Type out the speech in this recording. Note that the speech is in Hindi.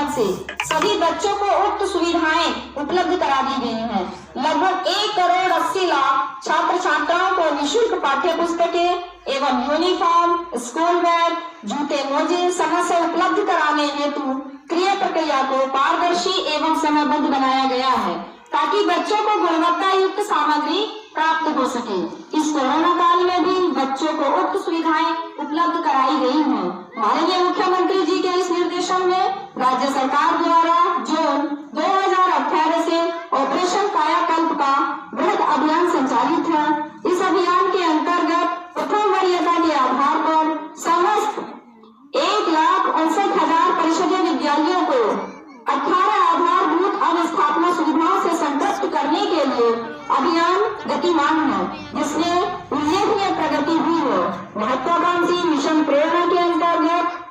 मद से सभी बच्चों को उक्त सुविधाएं उपलब्ध करा दी गई हैं। लगभग 1,80,00,000 छात्र छात्राओं को निःशुल्क पाठ्य पुस्तकें एवं यूनिफॉर्म, स्कूल बैग, जूते मोजे समय से उपलब्ध कराने हेतु क्रिया प्रक्रिया को पारदर्शी एवं समयबद्ध बनाया गया है ताकि बच्चों को गुणवत्ता युक्त सामग्री प्राप्त हो सके। इस कोरोना काल में भी बच्चों को उक्त सुविधाएं उपलब्ध कराई गई हैं। माननीय मुख्यमंत्री जी के इस निर्देशन में राज्य सरकार द्वारा जून 2018 से ऑपरेशन कायाकल्प का बृहद अभियान संचालित है। इस अभियान के अंतर्गत प्रथम वरीयता के आधार पर समस्त 1,59,000 परिषदीय विद्यालयों को 18 आधारभूत अवस्थापना सुविधाओं से संतुष्ट करने के लिए अभियान गतिमान है, जिसमें उल्लेखनीय प्रगति हुई है। महत्वाकांक्षी मिशन प्रेरणा के अंतर्गत